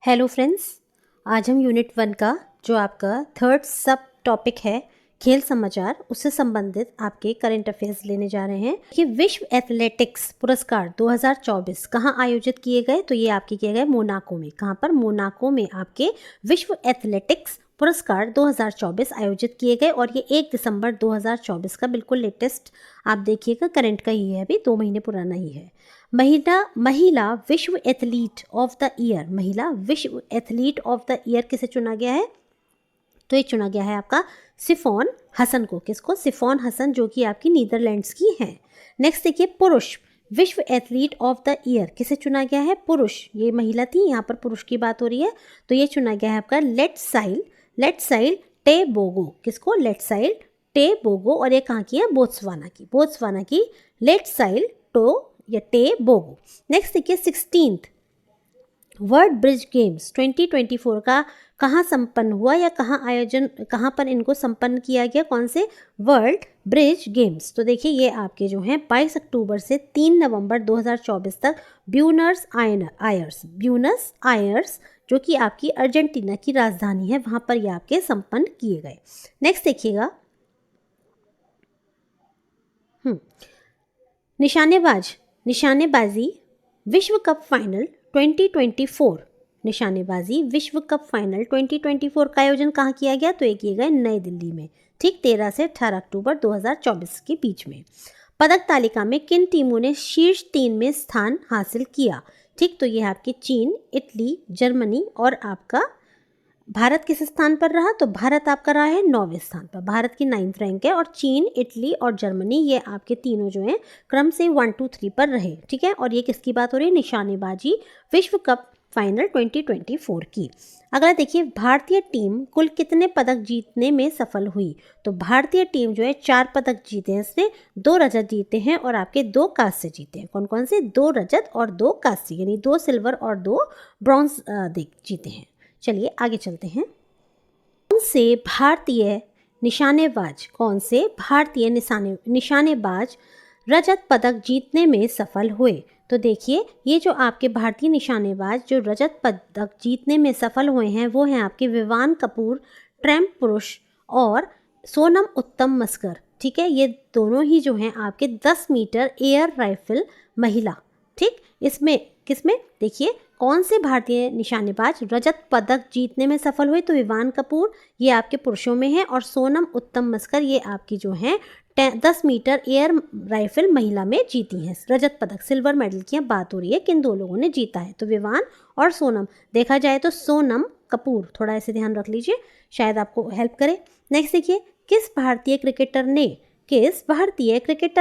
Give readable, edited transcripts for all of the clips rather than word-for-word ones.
Hello friends, आज हम unit 1 का जो आपका थर्ड सब टॉपिक है खेल समाचार, उससे संबंधित आपके करंट अफेयर्स लेने जा रहे हैं कि विश्व एथलेटिक्स पुरस्कार 2024 कहाँ आयोजित किए गए। तो ये आपके किए गए मोनाको में। कहाँ पर? मोनाको में आपके विश्व एथलेटिक्स पुरस्कार 2024 आयोजित किए गए और ये 1 दिसंबर 2024 का बिल्कुल लेटेस्ट आप देखिएगा, करंट का ही है, अभी 2 महीने पुराना ही है। महिला विश्व एथलीट ऑफ द ईयर, महिला विश्व एथलीट ऑफ द ईयर किसे चुना गया है? तो ये चुना गया है आपका सिफोन हसन को। किसको? सिफोन हसन, जो कि आपकी नीदरलैंड्स की है। नेक्स्ट देखिए, पुरुष विश्व एथलीट ऑफ द ईयर किसे चुना गया है? पुरुष, ये महिला थी, यहाँ पर पुरुष की बात हो रही है। तो ये चुना गया है आपका लेट्साइल टेबोगो। किसको? लेट्साइल टेबोगो। और ये कहाँ की है? बोत्सवाना की लेट्साइल टेबोगो। नेक्स्ट देखिए, 16th वर्ल्ड ब्रिज गेम्स 2024 का कहाँ संपन्न हुआ या कहाँ पर इनको संपन्न किया गया? कौन से? World bridge games. तो देखिए, ये आपके जो हैं 22 अक्टूबर से 3 नवंबर 2024 तक ब्यूनस आयर्स जो कि आपकी अर्जेंटीना की राजधानी है, वहाँ पर ये आपके संपन्न किए गए। नेक्स्ट देखिएगा, निशानेबाजी विश्व कप फाइनल 2024। निशानेबाजी विश्व कप फाइनल 2024 का आयोजन कहाँ किया गया? तो ये किया गया नई दिल्ली में, ठीक, 13 से 18 अक्टूबर 2024 के बीच में। पदक तालिका में किन टीमों ने शीर्ष 3 में स्थान हासिल किया? ठीक, तो ये आपके चीन, इटली, जर्मनी और आपका भारत किस स्थान पर रहा? तो भारत आपका रहा है 9वें स्थान पर। भारत की 9th रैंक है और चीन, इटली और जर्मनी ये आपके तीनों जो हैं क्रम से 1, 2, 3 पर रहे। ठीक है, और ये किसकी बात हो रही है? निशानेबाजी विश्व कप फाइनल 2024 की। अगला देखिए, भारतीय टीम कुल कितने पदक जीतने में सफल हुई? तो भारतीय टीम जो है 4 पदक जीते हैं, इसने 2 रजत जीते हैं और आपके 2 कांस्य जीते हैं। कौन कौन से? 2 रजत और 2 कांस्य, यानी 2 सिल्वर और 2 ब्रॉन्ज जीते हैं। चलिए आगे चलते हैं। कौन से भारतीय निशानेबाज रजत पदक जीतने में सफल हुए? तो देखिए, ये जो आपके भारतीय निशानेबाज जो रजत पदक जीतने में सफल हुए हैं वो हैं आपके विवान कपूर ट्रैम्प पुरुष और सोनम उत्तम मस्कर। ठीक है, ये दोनों ही जो हैं आपके 10 मीटर एयर राइफल महिला। ठीक, इसमें किसमें? देखिए, कौन से भारतीय निशानेबाज रजत पदक जीतने में सफल हुए? तो विवान कपूर ये आपके पुरुषों में है और सोनम उत्तम मस्कर ये आपकी जो हैं 10 मीटर एयर राइफल महिला में जीती हैं रजत पदक। सिल्वर मेडल की बात हो रही है, किन 2 लोगों ने जीता है? तो विवान और सोनम। देखा जाए तो सोनम कपूर, थोड़ा ऐसे ध्यान रख लीजिए, शायद आपको हेल्प करे। नेक्स्ट देखिए, किस भारतीय क्रिकेटर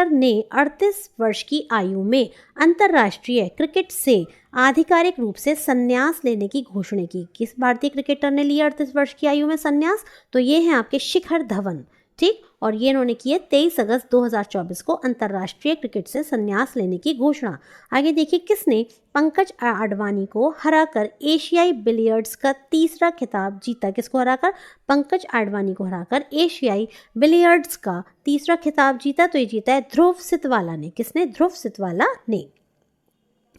ने 38 वर्ष की आयु में अंतर्राष्ट्रीय क्रिकेट से आधिकारिक रूप से संन्यास लेने की घोषणा की? किस भारतीय क्रिकेटर ने लिया 38 वर्ष की आयु में संन्यास? तो ये हैं आपके शिखर धवन। ठीक, और ये इन्होंने किए 23 अगस्त 2024 को अंतर्राष्ट्रीय क्रिकेट से संन्यास लेने की घोषणा। आगे देखिए, किसने पंकज आडवाणी को हराकर एशियाई बिलियर्ड्स का 3रा खिताब जीता? किसको हराकर? पंकज आडवाणी को हराकर एशियाई बिलियर्ड्स का 3रा खिताब जीता। तो ये जीता है ध्रुव सितवाला ने। किसने? ध्रुव सितवाला ने।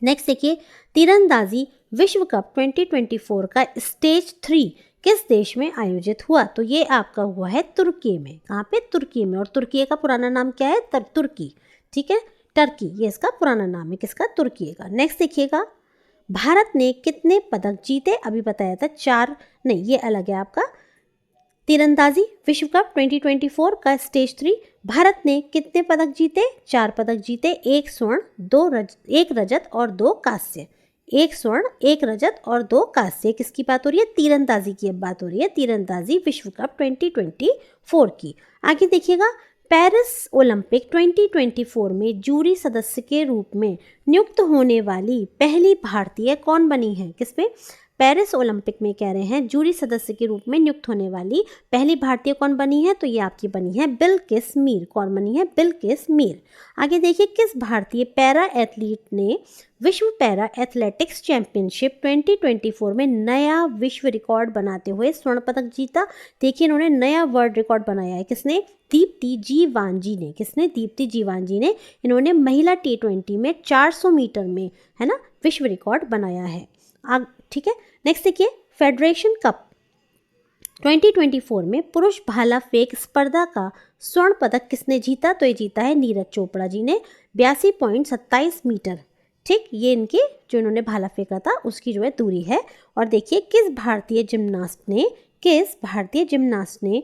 नेक्स्ट देखिए, तीरंदाजी विश्व कप 2024 का स्टेज 3 किस देश में आयोजित हुआ? तो ये आपका हुआ है तुर्की में। कहाँ पे? तुर्की में। और तुर्की का पुराना नाम क्या है? तुर्की। ठीक है, टर्की, ये इसका पुराना नाम है। किसका? तुर्की का। नेक्स्ट देखिएगा, भारत ने कितने पदक जीते? अभी बताया था 4, नहीं ये अलग है आपका। तीरंदाजी विश्व कप 2024 का स्टेज 3 भारत ने कितने पदक जीते? 4 पदक जीते, 1 स्वर्ण 1 रजत और 2 कांस्य। 1 स्वर्ण 1 रजत और 2 कांस्य। किसकी बात हो रही है? तीरंदाजी की अब बात हो रही है, तीरंदाजी विश्व कप 2024 की। आगे देखिएगा, पेरिस ओलंपिक 2024 में जूरी सदस्य के रूप में नियुक्त होने वाली पहली भारतीय कौन बनी है? किसमें? पेरिस ओलंपिक में कह रहे हैं जूरी सदस्य के रूप में नियुक्त होने वाली पहली भारतीय कौन बनी है? तो ये आपकी बनी है बिल्किस मीर। कौन बनी है? बिल्किस मीर। आगे देखिए, किस भारतीय पैरा एथलीट ने विश्व पैरा एथलेटिक्स चैंपियनशिप 2024 में नया विश्व रिकॉर्ड बनाते हुए स्वर्ण पदक जीता? देखिए, इन्होंने नया वर्ल्ड रिकॉर्ड बनाया है। किसने? दीप्ति जीवांजी ने। किसने? दीप्ति जीवांजी ने। इन्होंने महिला T20 में 400 मीटर में, है ना, विश्व रिकॉर्ड बनाया है। ठीक है, नेक्स्ट देखिए, फेडरेशन कप 2024 में पुरुष भाला फेंक स्पर्धा का स्वर्ण पदक किसने जीता? तो ये जीता है नीरज चोपड़ा जी ने 82.27 मीटर। ठीक, ये इनके जो इन्होंने भाला फेंका था उसकी जो है दूरी है। और देखिए, किस भारतीय जिम्नास्ट ने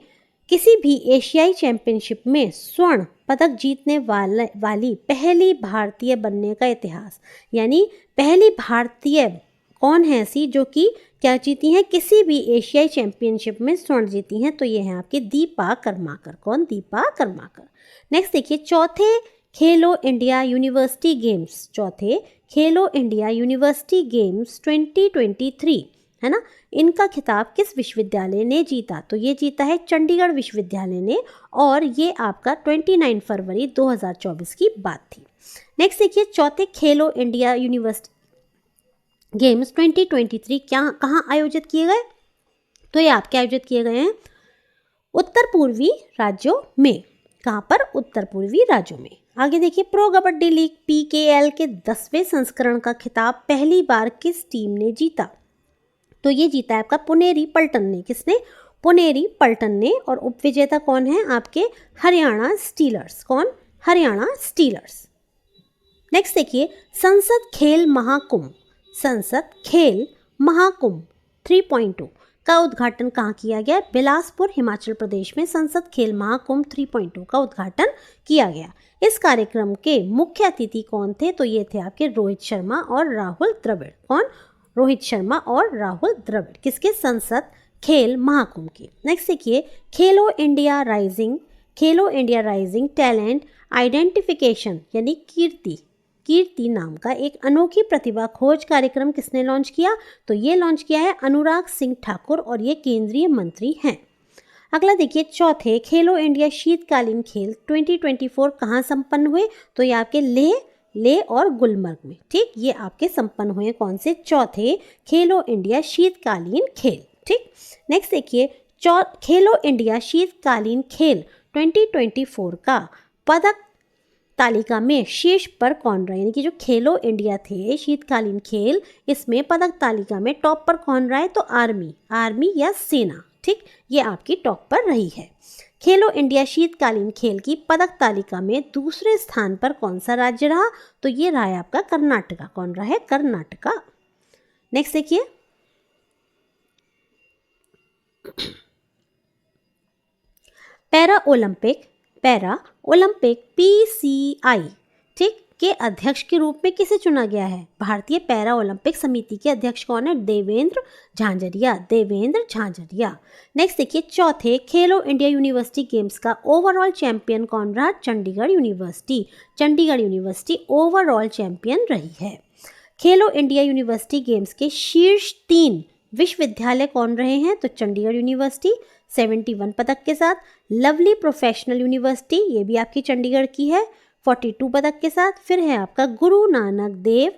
किसी भी एशियाई चैंपियनशिप में स्वर्ण पदक जीतने वाली पहली भारतीय बनने का इतिहास, यानी पहली भारतीय कौन है ऐसी जो कि क्या जीती हैं, किसी भी एशियाई चैंपियनशिप में स्वर्ण जीती हैं? तो ये हैं आपके दीपा कर्माकर। कौन? दीपा कर्माकर। नेक्स्ट देखिए, चौथे खेलो इंडिया यूनिवर्सिटी गेम्स 2023 है ना, इनका खिताब किस विश्वविद्यालय ने जीता? तो ये जीता है चंडीगढ़ विश्वविद्यालय ने, और ये आपका 29 फरवरी 2024 की बात थी। नेक्स्ट देखिए, चौथे खेलो इंडिया यूनिवर्सिटी गेम्स 2023 कहाँ आयोजित किए गए? तो ये आपके आयोजित किए गए हैं उत्तर पूर्वी राज्यों में। कहाँ पर? उत्तर पूर्वी राज्यों में। आगे देखिए, प्रो कबड्डी लीग PKL के 10वें संस्करण का खिताब पहली बार किस टीम ने जीता? तो ये जीता है आपका पुनेरी पल्टन ने। किसने? पुनेरी पल्टन ने। और उपविजेता कौन है? आपके हरियाणा स्टीलर्स। कौन? हरियाणा स्टीलर्स। नेक्स्ट देखिए, संसद खेल महाकुंभ 3.2 का उद्घाटन कहाँ किया गया? बिलासपुर हिमाचल प्रदेश में संसद खेल महाकुंभ 3.2 का उद्घाटन किया गया। इस कार्यक्रम के मुख्य अतिथि कौन थे? तो ये थे आपके रोहित शर्मा और राहुल द्रविड़। कौन? रोहित शर्मा और राहुल द्रविड़। किसके? संसद खेल महाकुंभ की। नेक्स्ट देखिए, खेलो इंडिया राइजिंग टैलेंट आइडेंटिफिकेशन यानी कीर्ति नाम का एक अनोखी प्रतिभा खोज कार्यक्रम किसने लॉन्च किया? तो ये लॉन्च किया है अनुराग सिंह ठाकुर, और ये केंद्रीय मंत्री हैं। अगला देखिए, चौथे खेलो इंडिया शीतकालीन खेल 2024 कहाँ संपन्न हुए? तो ये आपके लेह और गुलमर्ग में। ठीक, ये आपके संपन्न हुए कौन से? चौथे खेलो इंडिया शीतकालीन खेल। ठीक, नेक्स्ट देखिए, खेलो इंडिया शीतकालीन खेल 2024 का पदक तालिका में शीर्ष पर कौन रहा? यानी कि जो खेलो इंडिया थे शीतकालीन खेल, इसमें पदक तालिका में टॉप पर कौन रहा है? तो आर्मी या सेना। ठीक, ये आपकी टॉप पर रही है। खेलो इंडिया शीतकालीन खेल की पदक तालिका में दूसरे स्थान पर कौन सा राज्य रहा? तो ये रहा है आपका कर्नाटका। कौन रहा है? कर्नाटका। नेक्स्ट देखिए, पैरा ओलंपिक PCI ठीक के अध्यक्ष के रूप में किसे चुना गया है? भारतीय पैरा ओलंपिक समिति के अध्यक्ष कौन है? देवेंद्र झांझरिया। नेक्स्ट देखिए, चौथे खेलो इंडिया यूनिवर्सिटी गेम्स का ओवरऑल चैंपियन कौन रहा? चंडीगढ़ यूनिवर्सिटी ओवरऑल चैंपियन रही है। खेलो इंडिया यूनिवर्सिटी गेम्स के शीर्ष 3 विश्वविद्यालय कौन रहे हैं? तो चंडीगढ़ यूनिवर्सिटी 71 पदक के साथ, लवली प्रोफेशनल यूनिवर्सिटी ये भी आपकी चंडीगढ़ की है 42 पदक के साथ, फिर है आपका गुरु नानक देव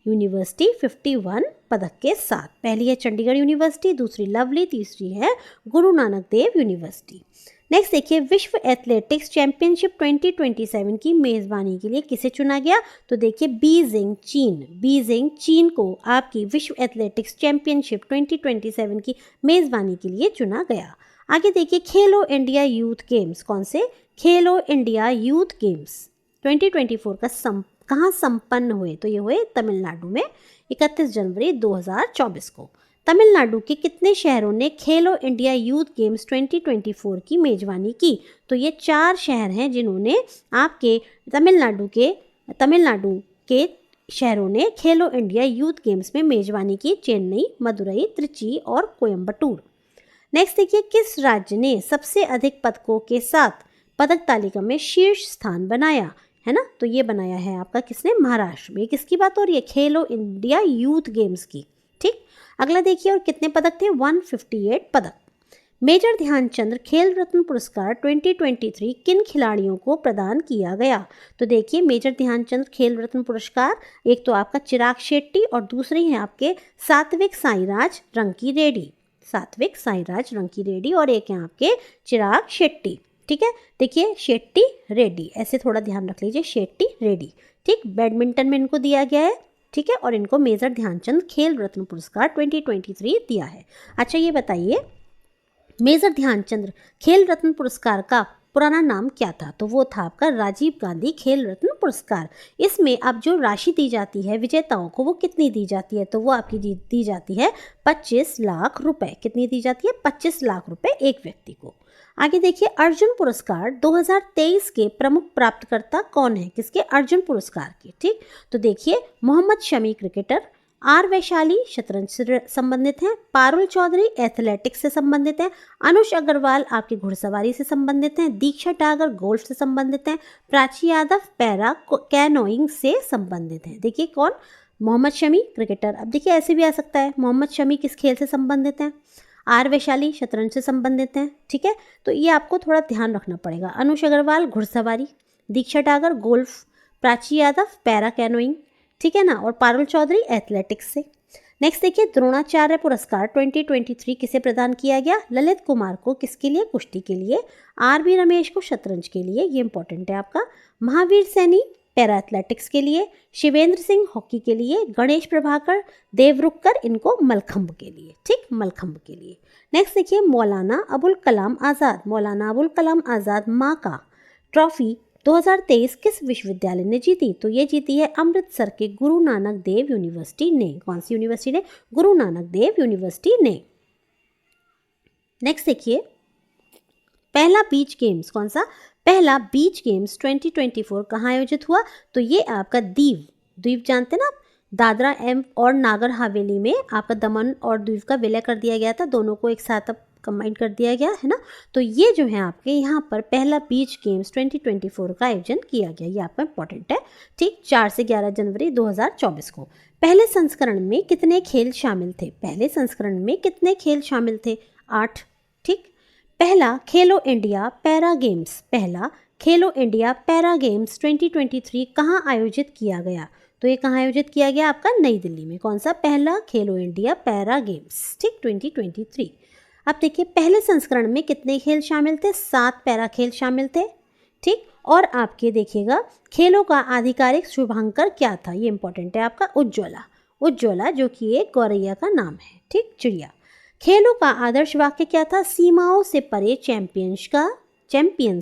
यूनिवर्सिटी 51 पदक के साथ। पहली है चंडीगढ़ यूनिवर्सिटी, दूसरी लवली, तीसरी है गुरु नानक देव यूनिवर्सिटी। नेक्स्ट देखिए, विश्व एथलेटिक्स चैंपियनशिप 2027 की मेज़बानी के लिए किसे चुना गया? तो देखिए, बीजिंग चीन को आपकी विश्व एथलेटिक्स चैंपियनशिप 2027 की मेज़बानी के लिए चुना गया। आगे देखिए, खेलो इंडिया यूथ गेम्स, कौन से? खेलो इंडिया यूथ गेम्स 2024 का कहाँ संपन्न हुए? तो ये हुए तमिलनाडु में 31 जनवरी 2024 को। तमिलनाडु के कितने शहरों ने खेलो इंडिया यूथ गेम्स 2024 की मेजबानी की? तो ये 4 शहर हैं जिन्होंने आपके तमिलनाडु के शहरों ने खेलो इंडिया यूथ गेम्स में मेजबानी की। चेन्नई, मदुरई, त्रिची और कोयम्बटूर। नेक्स्ट देखिए, किस राज्य ने सबसे अधिक पदकों के साथ पदक तालिका में शीर्ष स्थान बनाया है ना? तो ये बनाया है आपका किसने? महाराष्ट्र में। किसकी बात हो रही है? खेलो इंडिया यूथ गेम्स की। ठीक, अगला देखिए, और कितने पदक थे? 158 पदक। मेजर ध्यानचंद खेल रत्न पुरस्कार 2023 किन खिलाड़ियों को प्रदान किया गया? तो देखिए, मेजर ध्यानचंद खेल रत्न पुरस्कार एक तो आपका चिराग शेट्टी और दूसरी है आपके सात्विक साईराज रंकी रेड्डी और एक है आपके चिराग शेट्टी। ठीक है, देखिए शेट्टी रेड्डी, ऐसे थोड़ा ध्यान रख लीजिए, शेट्टी रेड्डी। ठीक, बैडमिंटन में इनको दिया गया है ठीक है, और इनको मेजर ध्यानचंद खेल रत्न पुरस्कार 2023 दिया है। अच्छा ये बताइए, मेजर ध्यानचंद खेल रत्न पुरस्कार का पुराना नाम क्या था? तो वो था आपका राजीव गांधी खेल रत्न पुरस्कार। इसमें अब जो राशि दी जाती है विजेताओं को वो कितनी दी जाती है? तो वो आपकी दी जाती है 25 लाख रुपए। कितनी दी जाती है? 25 लाख रुपए एक व्यक्ति को। आगे देखिए, अर्जुन पुरस्कार 2023 के प्रमुख प्राप्तकर्ता कौन है? किसके? अर्जुन पुरस्कार के। ठीक, तो देखिए, मोहम्मद शमी क्रिकेटर, आर वैशाली शतरंज से संबंधित हैं, पारुल चौधरी एथलेटिक्स से संबंधित हैं, अनुष अग्रवाल आपकी घुड़सवारी से संबंधित हैं, दीक्षा टागर गोल्फ से संबंधित हैं, प्राची यादव पैरा कैनोइंग से संबंधित हैं। देखिए कौन? मोहम्मद शमी क्रिकेटर। अब देखिए ऐसे भी आ सकता है, मोहम्मद शमी किस खेल से संबंधित हैं? आर वैशाली शतरंज से संबंधित हैं। ठीक है, तो ये आपको थोड़ा ध्यान रखना पड़ेगा। अनुष अग्रवाल घुड़सवारी, Diksha Dagar golf, Prachi Yadav para canoeing, ठीक है ना, और पारुल चौधरी एथलेटिक्स से। नेक्स्ट देखिए, द्रोणाचार्य पुरस्कार 2023 किसे प्रदान किया गया? ललित कुमार को। किसके लिए? कुश्ती के लिए। आर वी रमेश को शतरंज के लिए, ये इंपॉर्टेंट है आपका। महावीर सैनी पैरा एथलेटिक्स के लिए, शिवेंद्र सिंह हॉकी के लिए, गणेश प्रभाकर देवरुखकर इनको मलखंब के लिए। ठीक, मलखंब के लिए। नेक्स्ट देखिए, मौलाना अबुल कलाम आज़ाद। मौलाना अबुल कलाम आज़ाद माँ का ट्रॉफी 2023 किस विश्वविद्यालय ने जीती? तो ये जीती है अमृतसर के गुरु नानक देव यूनिवर्सिटी ने। कौन सी यूनिवर्सिटी ने? गुरु नानक देव यूनिवर्सिटी ने। नेक्स्ट देखिए, पहला बीच गेम्स कौन सा? पहला बीच गेम्स 2024 कहाँ आयोजित हुआ? तो ये आपका द्वीप जानते ना आप, दादरा एम और नागर हवेली में आपका दमन और द्वीप का विलय कर दिया गया था, दोनों को एक साथ अब कंबाइन कर दिया गया है ना। तो ये जो है आपके यहाँ पर पहला बीच गेम्स 2024 का आयोजन किया गया, ये आपका इंपॉर्टेंट है। ठीक, 4 से 11 जनवरी 2024 को। पहले संस्करण में कितने खेल शामिल थे? पहले संस्करण में कितने खेल शामिल थे? 8। ठीक, पहला खेलो इंडिया पैरा गेम्स, पहला खेलो इंडिया पैरा गेम्स 2023 कहाँ आयोजित किया गया? तो ये कहाँ आयोजित किया गया? आपका नई दिल्ली में। कौन सा? पहला खेलो इंडिया पैरा गेम्स। ठीक, 2023। अब देखिए, पहले संस्करण में कितने खेल शामिल थे? 7 पैरा खेल शामिल थे। ठीक, और आपके देखिएगा खेलों का आधिकारिक शुभांकर क्या था? ये इंपॉर्टेंट है आपका, उज्ज्वला। उज्ज्वला जो कि एक गौरैया का नाम है। ठीक, चिड़िया। खेलों का आदर्श वाक्य क्या था? सीमाओं से परे चैंपियंस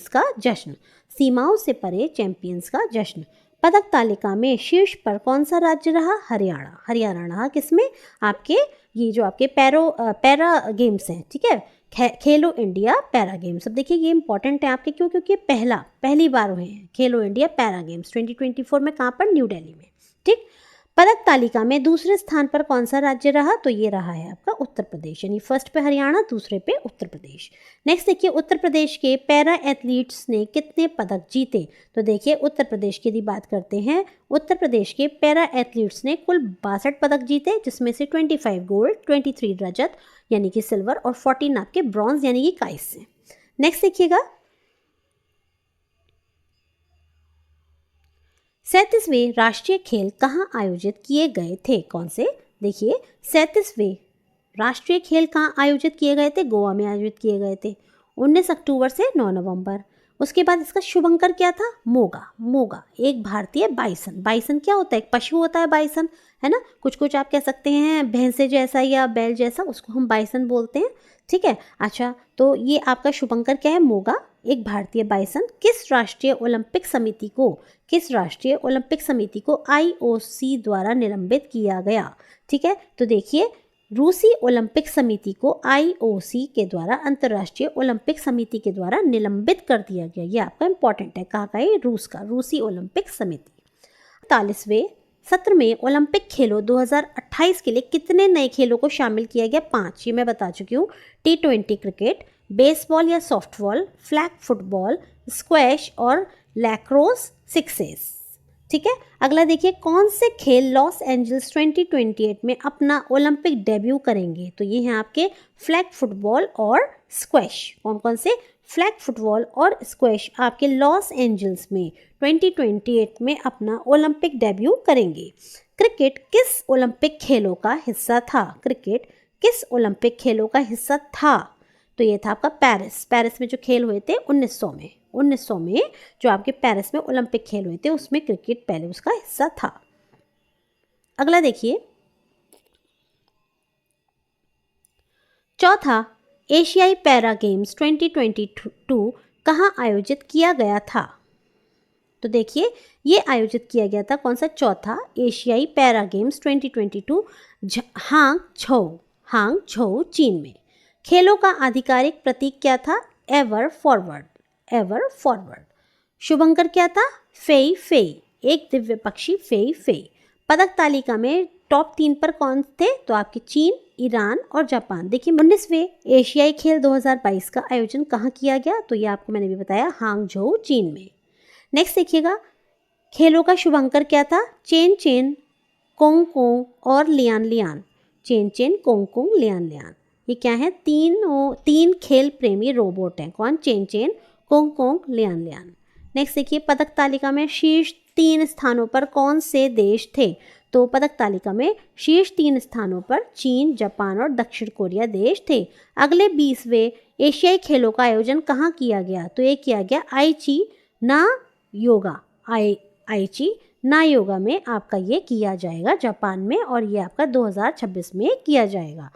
का जश्न। सीमाओं से परे चैंपियंस का जश्न। पदक तालिका में शीर्ष पर कौन सा राज्य रहा? हरियाणा। हरियाणा रहा किसमें? आपके ये जो आपके पैरा गेम्स हैं। ठीक है, खेलो इंडिया पैरा गेम्स। अब देखिए ये इंपॉर्टेंट है आपके, क्यों? क्योंकि पहली बार हुए हैं खेलो इंडिया पैरा गेम्स 2024 में। कहाँ पर? न्यू दिल्ली में। ठीक, पदक तालिका में दूसरे स्थान पर कौन सा राज्य रहा? तो ये रहा है आपका उत्तर प्रदेश, यानी फर्स्ट पे हरियाणा, दूसरे पे उत्तर प्रदेश। नेक्स्ट देखिए, उत्तर प्रदेश के पैरा एथलीट्स ने कितने पदक जीते? तो देखिए, उत्तर प्रदेश की यदि बात करते हैं, उत्तर प्रदेश के पैरा एथलीट्स ने कुल 62 पदक जीते, जिसमें से 25 गोल्ड, 23 रजत यानी कि सिल्वर और 14 आपके ब्रॉन्ज यानी कि कांस्य से। नेक्स्ट देखिएगा, 37वें राष्ट्रीय खेल कहाँ आयोजित किए गए थे? कौन से? देखिए, 37वें राष्ट्रीय खेल कहाँ आयोजित किए गए थे? गोवा में आयोजित किए गए थे 19 अक्टूबर से 9 नवंबर। उसके बाद इसका शुभंकर क्या था? मोगा एक भारतीय बाइसन। बाइसन क्या होता है? एक पशु होता है बाइसन, है ना। कुछ आप कह सकते हैं भैंसे जैसा या बैल जैसा, उसको हम बाइसन बोलते हैं। ठीक है, अच्छा, तो ये आपका शुभंकर क्या है? मोगा, एक भारतीय बाइसन। किस राष्ट्रीय ओलंपिक समिति को IOC द्वारा निलंबित किया गया? ठीक है, तो देखिए, रूसी ओलंपिक समिति को IOC के द्वारा, अंतर्राष्ट्रीय ओलंपिक समिति के द्वारा निलंबित कर दिया गया। ये आपका इंपॉर्टेंट है। कहाँ का? ये रूस का, रूसी ओलंपिक समिति। 48वें सत्र में ओलंपिक खेलों 2028 के लिए कितने नए खेलों को शामिल किया गया? 5, ये मैं बता चुकी हूँ। T20 क्रिकेट, बेसबॉल या सॉफ्टबॉल, फ्लैग फुटबॉल, स्क्वैश और लैक्रोस सिक्सेस। ठीक है, अगला देखिए, कौन से खेल लॉस एंजल्स 2028 में अपना ओलंपिक डेब्यू करेंगे? तो ये हैं आपके फ्लैग फुटबॉल और स्क्वैश। कौन से? फ्लैग फुटबॉल और स्क्वैश आपके लॉस एंजल्स में 2028 में अपना ओलंपिक डेब्यू करेंगे। क्रिकेट किस ओलंपिक खेलों का हिस्सा था? क्रिकेट किस ओलंपिक खेलों का हिस्सा था? तो ये था आपका पेरिस में जो खेल हुए थे 1900 में जो आपके पेरिस में ओलंपिक खेल हुए थे, उसमें क्रिकेट पहले उसका हिस्सा था। अगला देखिए, चौथा, एशियाई पैरा गेम्स 2022 कहाँ आयोजित किया गया था? तो देखिए, ये आयोजित किया गया था कौन सा? चौथा, एशियाई पैरा गेम्स 2022 हांग झोउ चीन में। खेलों का आधिकारिक प्रतीक क्या था? Ever forward, ever forward. शुभंकर क्या था? फेई फेई, एक दिव्य पक्षी फेई फेई। पदक तालिका में टॉप 3 पर कौन थे? तो आपके चीन, ईरान और जापान। देखिए, 19वें एशियाई खेल 2022 का आयोजन कहाँ किया गया? तो ये आपको मैंने भी बताया, हांगझोउ चीन में। नेक्स्ट देखिएगा, खेलों का शुभंकर क्या था? चेन चेन, कोंग कोंग और Lian Lian. Chain chain, Kong Kong, Lian Lian, ये क्या है? तीन खेल प्रेमी रोबोट हैं। कौन? Chain chain, Kong Kong, Lian Lian. Next देखिए, पदक तालिका में शीर्ष 3 स्थानों पर कौन से देश थे? तो पदक तालिका में शीर्ष 3 स्थानों पर चीन, जापान और दक्षिण कोरिया देश थे। अगले 20वें एशियाई खेलों का आयोजन कहाँ किया गया? तो ये किया गया आईची ना योगा, आईची ना योगा में आपका ये किया जाएगा, जापान में, और ये आपका 2026 में किया जाएगा।